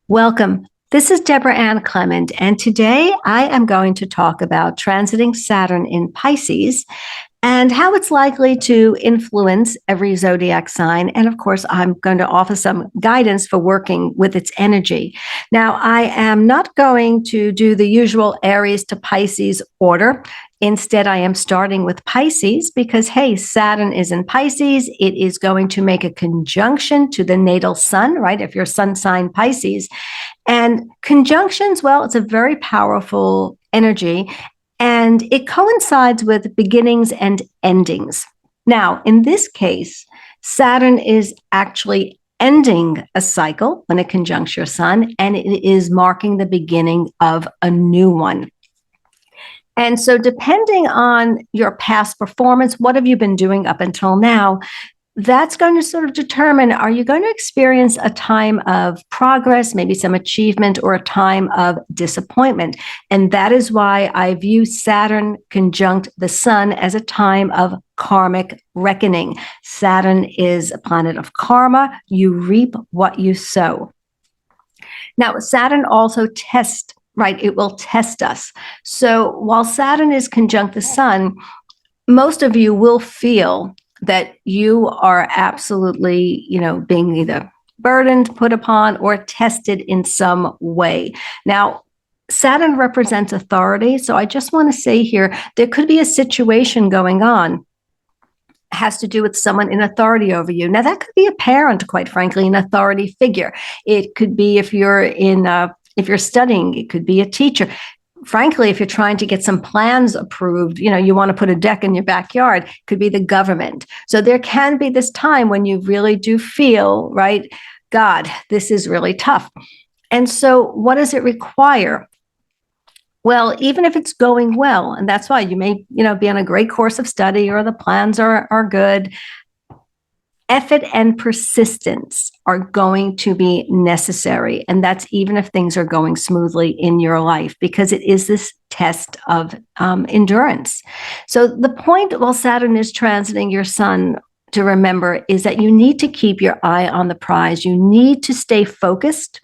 Welcome. This is Debra Ann Clement, and today I am going to talk about transiting Saturn in Pisces and how it's likely to influence every zodiac sign. And of course, I'm going to offer some guidance for working with its energy. Now, I am not going to do the usual Aries to Pisces order. Instead, I am starting with Pisces because, hey, Saturn is in Pisces. It is going to make a conjunction to the natal sun, right? If your sun sign Pisces. And conjunctions, well, it's a very powerful energy, and it coincides with beginnings and endings. Now, in this case, Saturn is actually ending a cycle when it conjuncts your sun, and it is marking the beginning of a new one. And so, depending on your past performance, what have you been doing up until now? That's going to sort of determine, are you going to experience a time of progress, maybe some achievement, or a time of disappointment? And that is why I view Saturn conjunct the sun as a time of karmic reckoning. Saturn is a planet of karma. You reap what you sow. Now, Saturn also tests, right? It will test us. So while Saturn is conjunct the sun, most of you will feel that you are absolutely, being either burdened, put upon, or tested in some way. Now, Saturn represents authority. So I just want to say here, there could be a situation going on, has to do with someone in authority over you. Now, that could be a parent, quite frankly, an authority figure. It could be if you're studying, it could be a teacher. Frankly, if you're trying to get some plans approved, you want to put a deck in your backyard, it could be the government. So there can be this time when you really do feel, right, God, this is really tough. And so what does it require? Well, even if it's going well, and that's why you may, be on a great course of study or the plans are good, effort and persistence are going to be necessary. And that's even if things are going smoothly in your life, because it is this test of endurance. So the point while Saturn is transiting your sun to remember is that you need to keep your eye on the prize. You need to stay focused,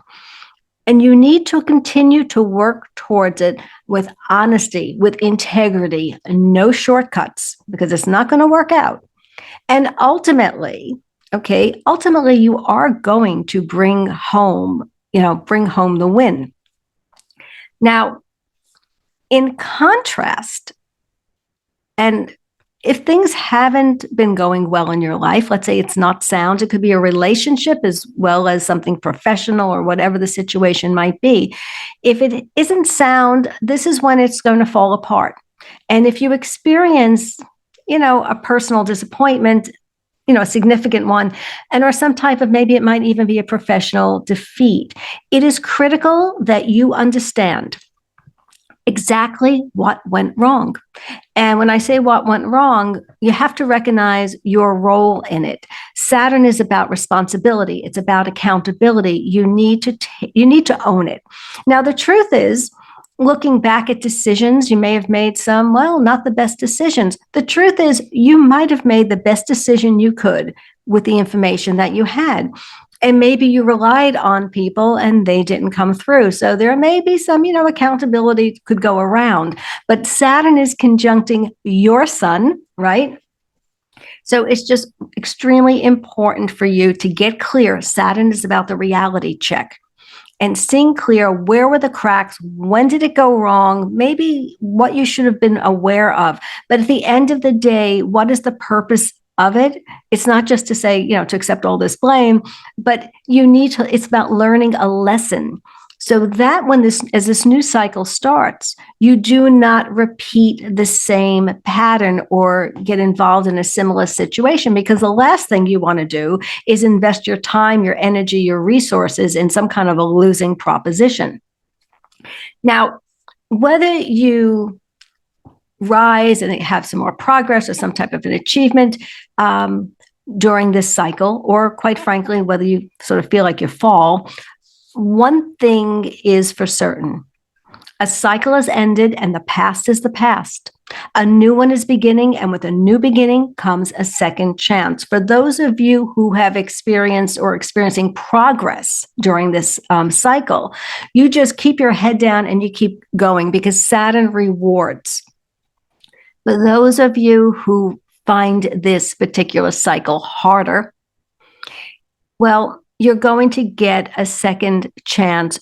and you need to continue to work towards it with honesty, with integrity, and no shortcuts, because it's not going to work out. And ultimately, you are going to bring home the win. Now, in contrast, and if things haven't been going well in your life, let's say it's not sound, it could be a relationship as well as something professional or whatever the situation might be. If it isn't sound, this is when it's going to fall apart. And if you experience a personal disappointment, a significant one, or some type of, maybe it might even be a professional defeat, it is critical that you understand exactly what went wrong. And when I say what went wrong, you have to recognize your role in it. Saturn is about responsibility. It's about accountability. You need to own it. Now, the truth is, looking back at decisions, you may have made some, not the best decisions. The truth is, you might have made the best decision you could with the information that you had. And maybe you relied on people and they didn't come through. So there may be some, accountability could go around. But Saturn is conjuncting your sun, right? So it's just extremely important for you to get clear. Saturn is about the reality check. And seeing clear, where were the cracks? When did it go wrong? Maybe what you should have been aware of. But at the end of the day, what is the purpose of it? It's not just to say, to accept all this blame, but it's about learning a lesson. So that as this new cycle starts, you do not repeat the same pattern or get involved in a similar situation, because the last thing you want to do is invest your time, your energy, your resources in some kind of a losing proposition. Now, whether you rise and have some more progress or some type of an achievement during this cycle, or quite frankly, whether you sort of feel like you fall, one thing is for certain: a cycle has ended and the past is the past. A new one is beginning, and with a new beginning comes a second chance. For those of you who have experienced or experiencing progress during this cycle, you just keep your head down and you keep going, because Saturn rewards. For those of you who find this particular cycle harder, well, you're going to get a second chance,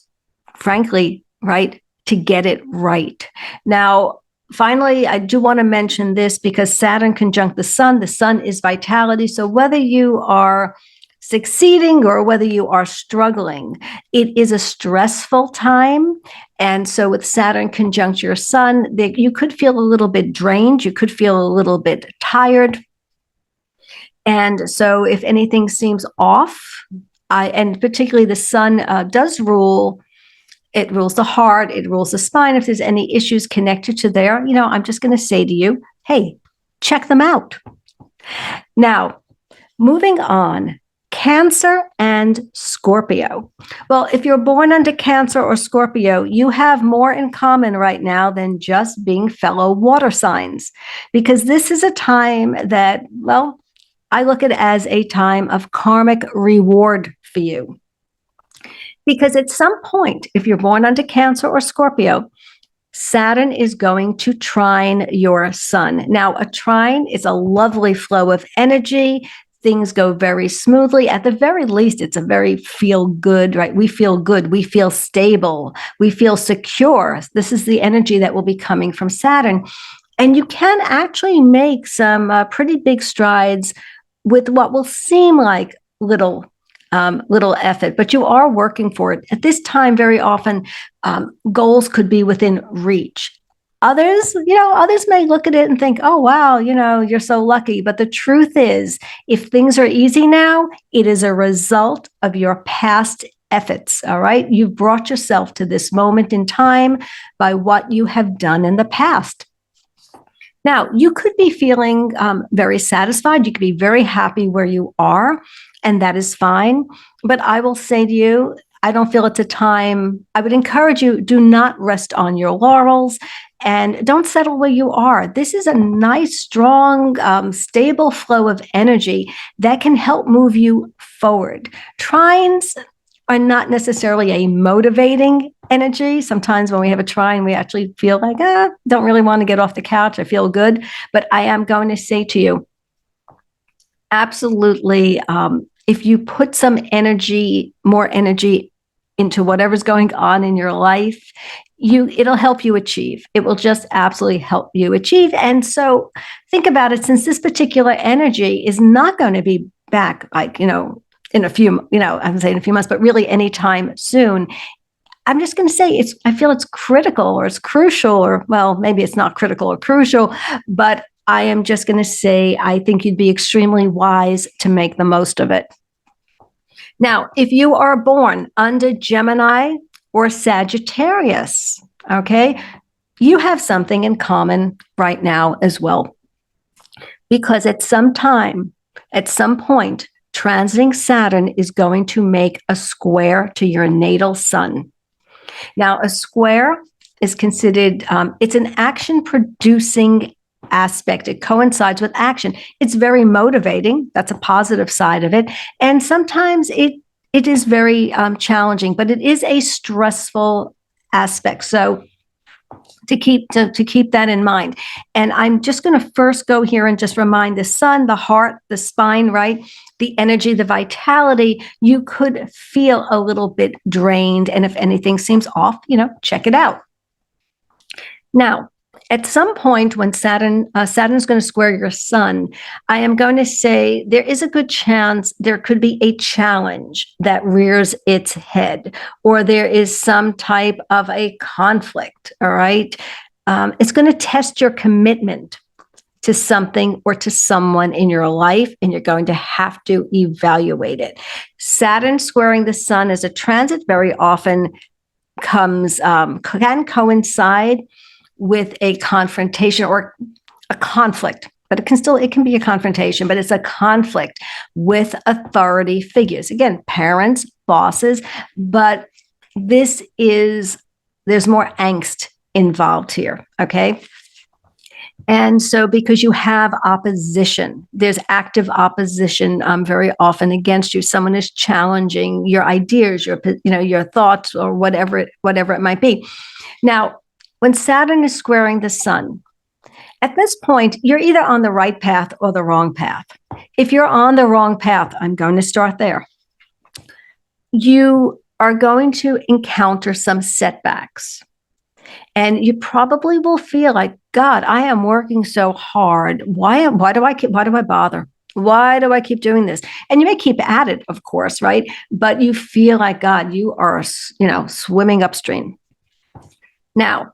frankly, right, to get it right. Now, finally, I do want to mention this because Saturn conjunct the sun is vitality. So whether you are succeeding or whether you are struggling, it is a stressful time. And so with Saturn conjunct your sun, you could feel a little bit drained. You could feel a little bit tired. And so if anything seems off, and particularly the sun does rule, it rules the heart, it rules the spine. If there's any issues connected to there, I'm just going to say to you, hey, check them out. Now, moving on, Cancer and Scorpio. Well, if you're born under Cancer or Scorpio, you have more in common right now than just being fellow water signs, because this is a time that, well, I look at it as a time of karmic reward for you. Because at some point, if you're born under Cancer or Scorpio, Saturn is going to trine your sun. Now, a trine is a lovely flow of energy. Things go very smoothly. At the very least, it's a very feel good, right? We feel good. We feel stable. We feel secure. This is the energy that will be coming from Saturn. And you can actually make some pretty big strides with what will seem like little effort, but you are working for it. At this time, very often, goals could be within reach. Others may look at it and think, oh, wow, you're so lucky. But the truth is, if things are easy now, it is a result of your past efforts, all right? You've brought yourself to this moment in time by what you have done in the past. Now, you could be feeling very satisfied. You could be very happy where you are, and that is fine. But I will say to you, I don't feel it's a time. I would encourage you, do not rest on your laurels and don't settle where you are. This is a nice, strong, stable flow of energy that can help move you forward. Trines are not necessarily a motivating energy. Sometimes when we have a trine, we actually feel like, don't really want to get off the couch. I feel good. But I am going to say to you, absolutely, if you put some energy, more energy into whatever's going on in your life, it'll help you achieve. It will just absolutely help you achieve. And so think about it, since this particular energy is not going to be back, like, in a few, I'm saying a few months, but really anytime soon. I'm just going to say I feel it's critical, or it's crucial, or, well, maybe it's not critical or crucial, but I am just going to say, I think you'd be extremely wise to make the most of it. Now, if you are born under Gemini or Sagittarius, okay, you have something in common right now as well. Because at some point, transiting Saturn is going to make a square to your natal sun. Now, a square is considered, it's an action-producing aspect. It coincides with action. It's very motivating. That's a positive side of it. And sometimes it is very challenging, but it is a stressful aspect. So to keep that in mind. And I'm just going to first go here and just remind the sun, the heart, the spine, right? The energy, the vitality. You could feel a little bit drained. And if anything seems off, check it out. Now, at some point when Saturn's going to square your sun, I am going to say there is a good chance there could be a challenge that rears its head, or there is some type of a conflict, all right? It's going to test your commitment to something or to someone in your life, and you're going to have to evaluate it. Saturn squaring the sun as a transit very often can coincide with a confrontation or a conflict, but it can be a confrontation, but it's a conflict with authority figures. Again, parents, bosses, but there's more angst involved here, okay? And so, because you have opposition, there's active opposition very often against you. Someone is challenging your ideas, your thoughts, or whatever it might be. Now, when Saturn is squaring the sun, at this point, you're either on the right path or the wrong path. If you're on the wrong path, I'm going to start there. You are going to encounter some setbacks. And you probably will feel like, God, I am working so hard. Why do I bother? Why do I keep doing this? And you may keep at it, of course, right? But you feel like, God, you are, swimming upstream. Now,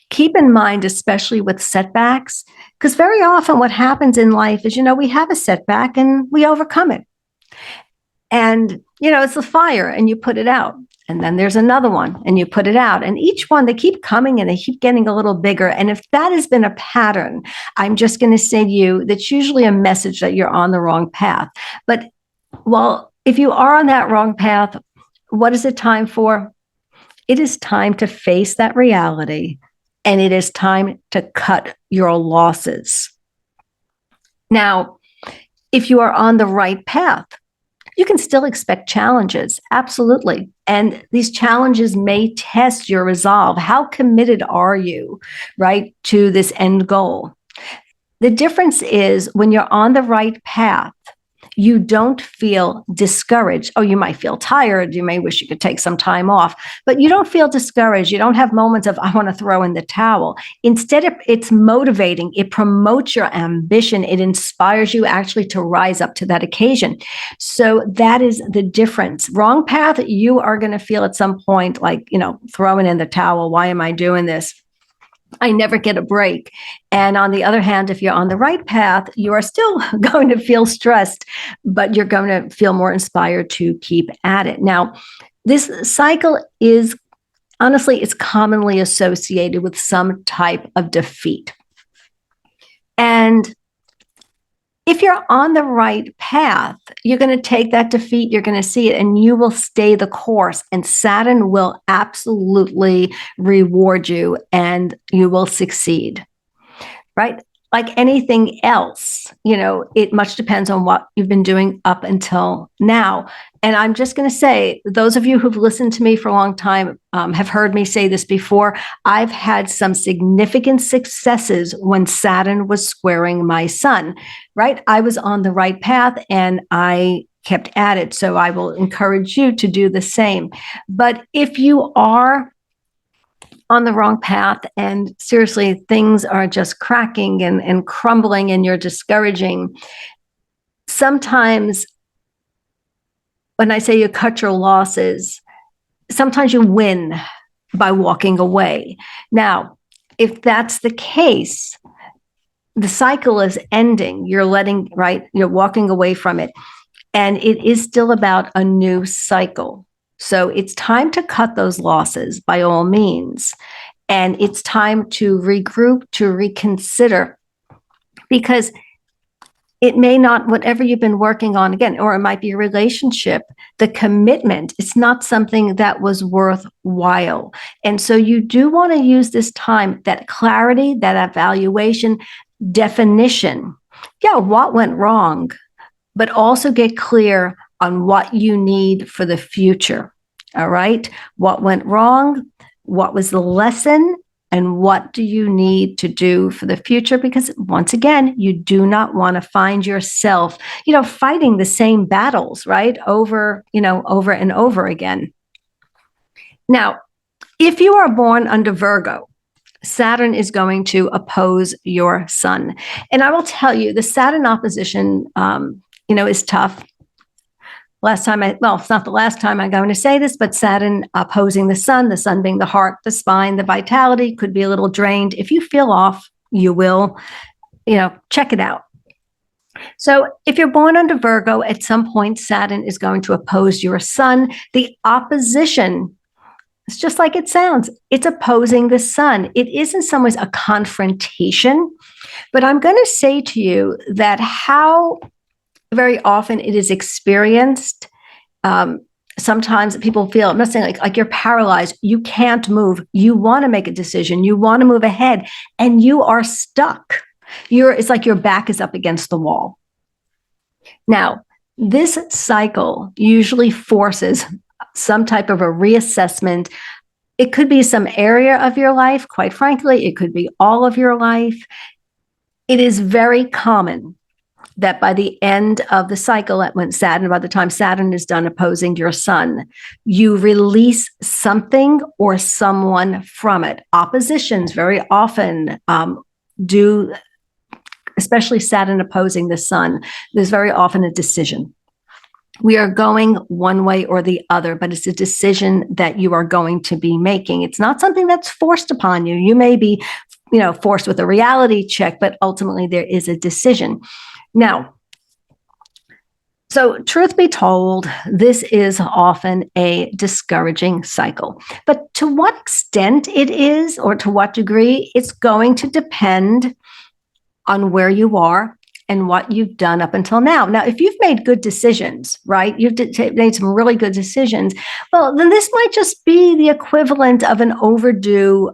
keep in mind, especially with setbacks, because very often what happens in life is, we have a setback and we overcome it. And, it's a fire and you put it out. And then there's another one and you put it out. And each one, they keep coming and they keep getting a little bigger. And if that has been a pattern, I'm just going to say to you, that's usually a message that you're on the wrong path. But if you are on that wrong path, what is it time for? It is time to face that reality. And it is time to cut your losses. Now, if you are on the right path, you can still expect challenges, absolutely. And these challenges may test your resolve. How committed are you, right, to this end goal? The difference is when you're on the right path, you don't feel discouraged. Oh, you might feel tired. You may wish you could take some time off, but you don't feel discouraged. You don't have moments of, I want to throw in the towel. Instead, it's motivating. It promotes your ambition. It inspires you actually to rise up to that occasion. So that is the difference. Wrong path, you are going to feel at some point like, throwing in the towel. Why am I doing this? I never get a break. And on the other hand, if you're on the right path, you are still going to feel stressed, but you're going to feel more inspired to keep at it. Now, this cycle is, honestly, it's commonly associated with some type of defeat. And if you're on the right path, you're going to take that defeat, you're going to see it, and you will stay the course. And Saturn will absolutely reward you and you will succeed, right? Like anything else, it much depends on what you've been doing up until now. And I'm just going to say, those of you who've listened to me for a long time have heard me say this before. I've had some significant successes when Saturn was squaring my sun, right? I was on the right path and I kept at it. So I will encourage you to do the same. But if you are on the wrong path and seriously, things are just cracking and crumbling and you're discouraging, sometimes when I say you cut your losses, sometimes you win by walking away. Now, if that's the case, the cycle is ending. You're walking away from it. And it is still about a new cycle. So it's time to cut those losses by all means. And it's time to regroup, to reconsider, because it may not, whatever you've been working on again, or it might be a relationship, the commitment, it's not something that was worthwhile. And so you do want to use this time, that clarity, that evaluation, definition. Yeah, what went wrong? But also get clear on what you need for the future. All right. What went wrong? What was the lesson? And what do you need to do for the future? Because once again, you do not want to find yourself, fighting the same battles, right? Over and over again. Now, if you are born under Virgo, Saturn is going to oppose your sun. And I will tell you, the Saturn opposition, is tough. It's not the last time I'm going to say this, but Saturn opposing the sun being the heart, the spine, the vitality, could be a little drained. If you feel off, you will, check it out. So if you're born under Virgo, at some point, Saturn is going to oppose your sun. The opposition, it's just like it sounds. It's opposing the sun. It is in some ways a confrontation, but I'm going to say to you that how very often it is experienced. sometimes people feel, I'm not saying like you're paralyzed, you can't move, you want to make a decision, you want to move ahead, and you are stuck. It's like your back is up against the wall. Now, this cycle usually forces some type of a reassessment. It could be some area of your life, quite frankly, it could be all of your life. It is very common that by the end of the cycle, by the time Saturn is done opposing your sun, you release something or someone from it. Oppositions very often do, especially Saturn opposing the sun, there's very often a decision. We are going one way or the other, but it's a decision that you are going to be making. It's not something that's forced upon you. You may be, forced with a reality check, but ultimately there is a decision. Now, so truth be told, this is often a discouraging cycle. But to what extent it is, or to what degree, it's going to depend on where you are and what you've done up until now. Now, if you've made good decisions, right, you've made some really good decisions, well, then this might just be the equivalent of an overdue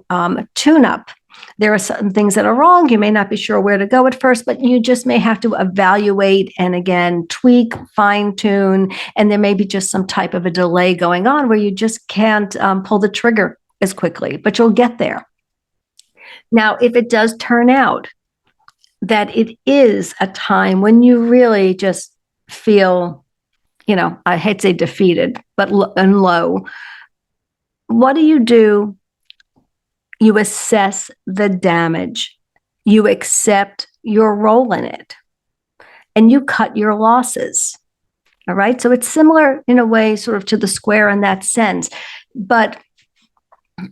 tune-up. There are some things that are wrong. You may not be sure where to go at first, but you just may have to evaluate and again, tweak, fine tune. And there may be just some type of a delay going on where you just can't pull the trigger as quickly, but you'll get there. Now, if it does turn out that it is a time when you really just feel, I hate to say defeated, but low, what do? You assess the damage, you accept your role in it, and you cut your losses. All right. So it's similar in a way, sort of to the square in that sense, but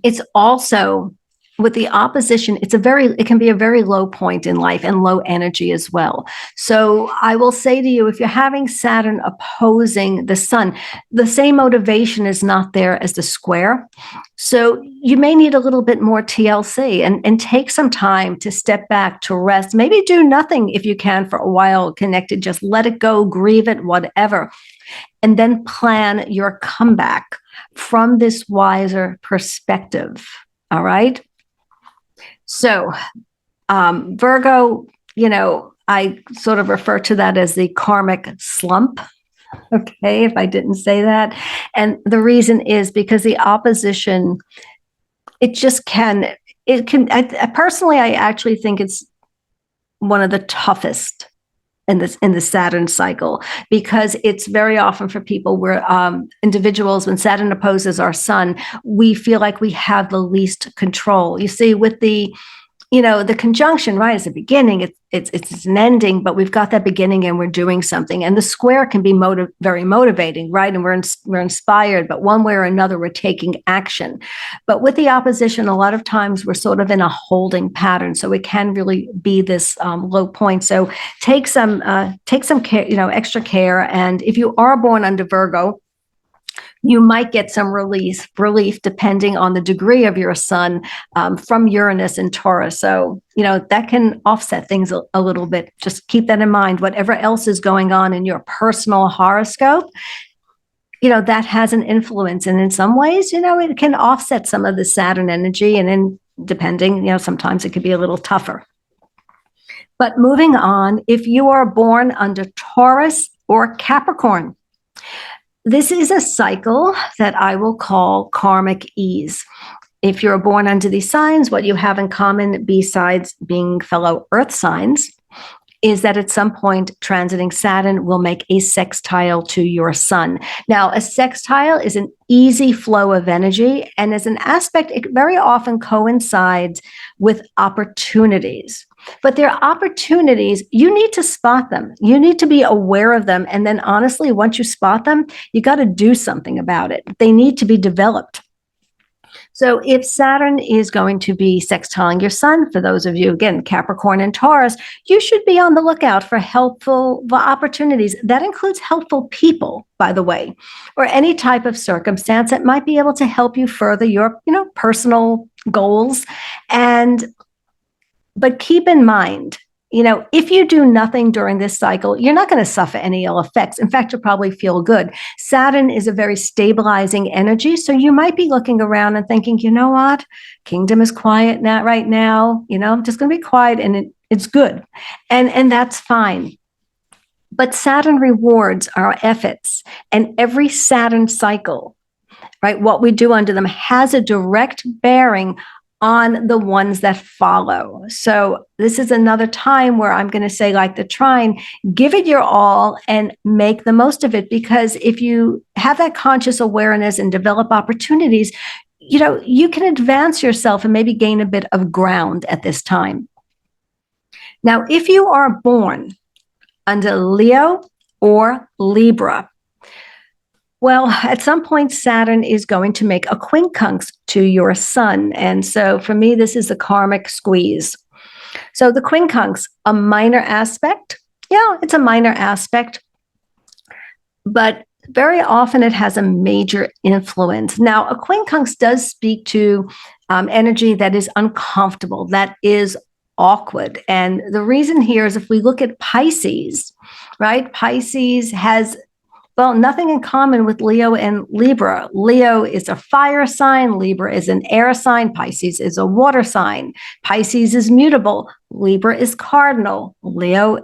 it's also with the opposition, it can be a very low point in life and low energy as well. So I will say to you, if you're having Saturn opposing the sun, the same motivation is not there as the square. So you may need a little bit more TLC and take some time to step back, to rest, maybe do nothing if you can for a while connected, just let it go, grieve it, whatever, and then plan your comeback from this wiser perspective. All right. So, Virgo, I sort of refer to that as the karmic slump. Okay, if I didn't say that. And the reason is because the opposition, personally, I actually think it's one of the toughest in the Saturn cycle, because it's very often for people where individuals, when Saturn opposes our sun, we feel like we have the least control. You see, with the conjunction, right, is the beginning, it's an ending, but we've got that beginning and we're doing something. And the square can be very motivating, right? And we're inspired, but one way or another, we're taking action. But with the opposition, a lot of times we're sort of in a holding pattern. So it can really be this low point. So take some care, extra care. And if you are born under Virgo, you might get some relief depending on the degree of your sun from Uranus and Taurus. So, that can offset things a little bit. Just keep that in mind. Whatever else is going on in your personal horoscope, that has an influence. And in some ways, it can offset some of the Saturn energy. And then depending, sometimes it could be a little tougher. But moving on, if you are born under Taurus or Capricorn, this is a cycle that I will call karmic ease. If you're born under these signs, what you have in common, besides being fellow earth signs, is that at some point transiting Saturn will make a sextile to your sun. Now, a sextile is an easy flow of energy, and as an aspect, it very often coincides with opportunities. But there are opportunities, you need to spot them. You need to be aware of them. And then honestly, once you spot them, you got to do something about it. They need to be developed. So if Saturn is going to be sextiling your sun, for those of you, again, Capricorn and Taurus, you should be on the lookout for helpful opportunities. That includes helpful people, by the way, or any type of circumstance that might be able to help you further your, personal goals. But keep in mind, if you do nothing during this cycle, you're not going to suffer any ill effects. In fact, you'll probably feel good. Saturn is a very stabilizing energy. So you might be looking around and thinking, you know what? Kingdom is quiet now, right now. I'm just going to be quiet, and it's good. And that's fine. But Saturn rewards our efforts, and every Saturn cycle, right, what we do under them has a direct bearing on the ones that follow. So this is another time where I'm going to say, like the trine, give it your all and make the most of it. Because if you have that conscious awareness and develop opportunities, you can advance yourself and maybe gain a bit of ground at this time. Now, if you are born under Leo or Libra, well, at some point, Saturn is going to make a quincunx to your sun. And so for me, this is a karmic squeeze. So the quincunx, a minor aspect. Yeah, it's a minor aspect. But very often it has a major influence. Now, a quincunx does speak to energy that is uncomfortable, that is awkward. And the reason here is if we look at Pisces, right? Pisces has nothing in common with Leo and Libra. Leo is a fire sign. Libra is an air sign. Pisces is a water sign. Pisces is mutable. Libra is cardinal. Leo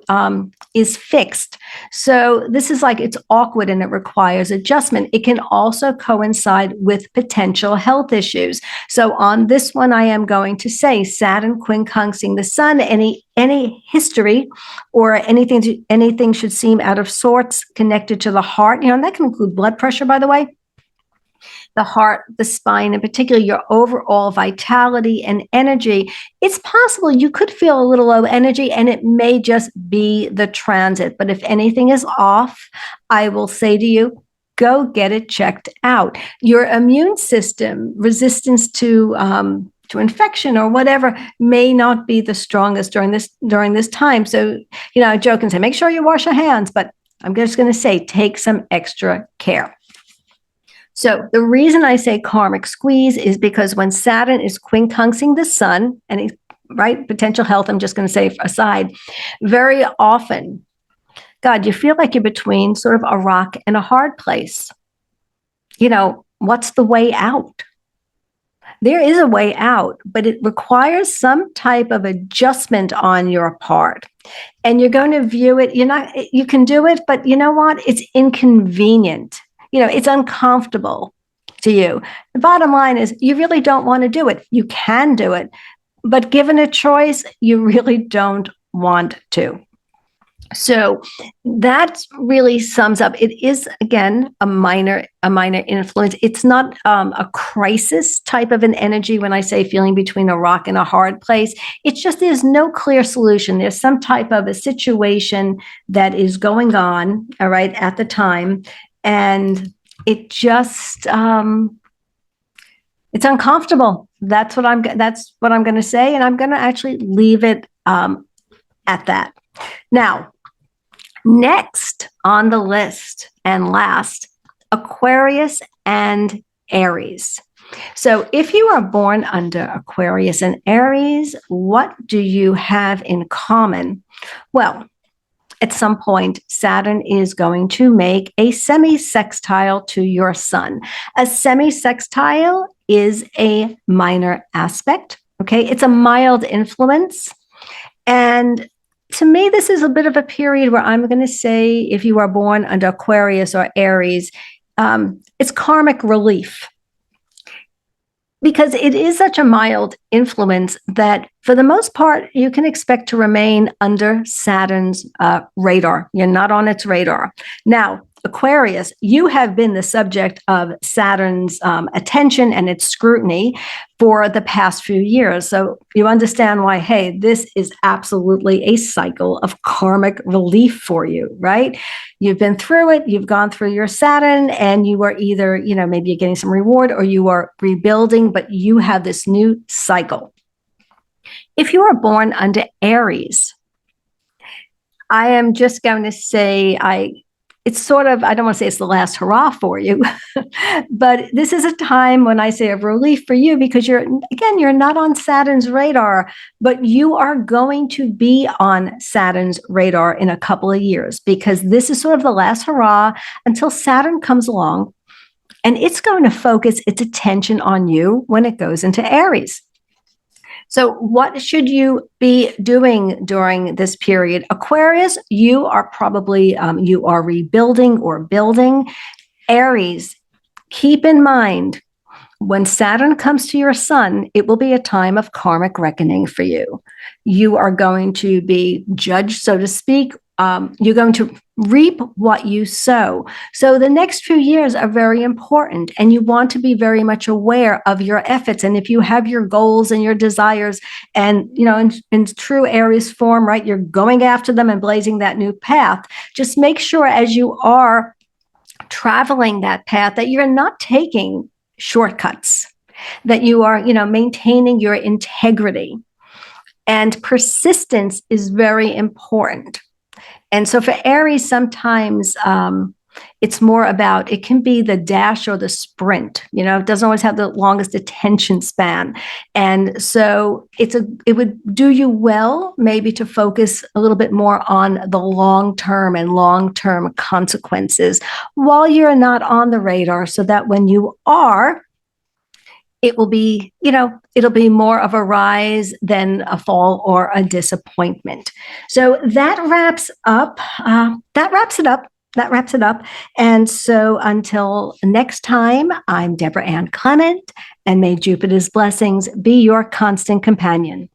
is fixed. So this is like, it's awkward and it requires adjustment. It can also coincide with potential health issues. So on this one, I am going to say Saturn quincunxing the sun, any history or anything should seem out of sorts connected to the heart, and that can include blood pressure, by the way. The heart, the spine, in particular, your overall vitality and energy. It's possible you could feel a little low energy, and it may just be the transit. But if anything is off, I will say to you, go get it checked out. Your immune system, resistance to infection or whatever, may not be the strongest during this time. So, I joke and say, make sure you wash your hands, but I'm just going to say, take some extra care. So the reason I say karmic squeeze is because when Saturn is quincunxing the sun, and potential health, I'm just going to say aside, very often, God, you feel like you're between sort of a rock and a hard place. What's the way out? There is a way out, but it requires some type of adjustment on your part. And you're going to view it, you can do it, but you know what? It's inconvenient. It's uncomfortable to you. The bottom line is you really don't want to do it. You can do it, but given a choice, you really don't want to. So that really sums up. It is, again, a minor influence. It's not a crisis type of an energy when I say feeling between a rock and a hard place. It's just there's no clear solution. There's some type of a situation that is going on, all right, at the time. And it just, it's uncomfortable. That's what I'm going to say. And I'm going to actually leave it at that. Now, next on the list and last, Aquarius and Aries. So if you are born under Aquarius and Aries, what do you have in common? Well, at some point, Saturn is going to make a semi-sextile to your sun. A semi-sextile is a minor aspect, okay? It's a mild influence. And to me, this is a bit of a period where I'm going to say, if you are born under Aquarius or Aries, it's karmic relief. Because it is such a mild influence that, for the most part, you can expect to remain under Saturn's radar. You're not on its radar. Now, Aquarius, you have been the subject of Saturn's attention and its scrutiny for the past few years. So you understand why, hey, this is absolutely a cycle of karmic relief for you, right? You've been through it, you've gone through your Saturn, and you are either, maybe you're getting some reward or you are rebuilding, but you have this new cycle. If you are born under Aries, I am just going to say, it's sort of, I don't want to say it's the last hurrah for you, but this is a time when I say of relief for you because you're not on Saturn's radar, but you are going to be on Saturn's radar in a couple of years because this is sort of the last hurrah until Saturn comes along and it's going to focus its attention on you when it goes into Aries. So what should you be doing during this period? Aquarius, you are probably, you are rebuilding or building. Aries, keep in mind, when Saturn comes to your sun, it will be a time of karmic reckoning for you. You are going to be judged, so to speak. You're going to reap what you sow. So the next few years are very important, and you want to be very much aware of your efforts. And if you have your goals and your desires, and in true Aries form, right, you're going after them and blazing that new path. Just make sure as you are traveling that path that you're not taking shortcuts, that you are, maintaining your integrity. And persistence is very important. And so for Aries, sometimes it's more about, it can be the dash or the sprint, it doesn't always have the longest attention span. And so it would do you well maybe to focus a little bit more on the long-term and long-term consequences while you're not on the radar, so that when you are, it will be, it'll be more of a rise than a fall or a disappointment. So that wraps it up. And so until next time, I'm Debra Ann Clement, and may Jupiter's blessings be your constant companion.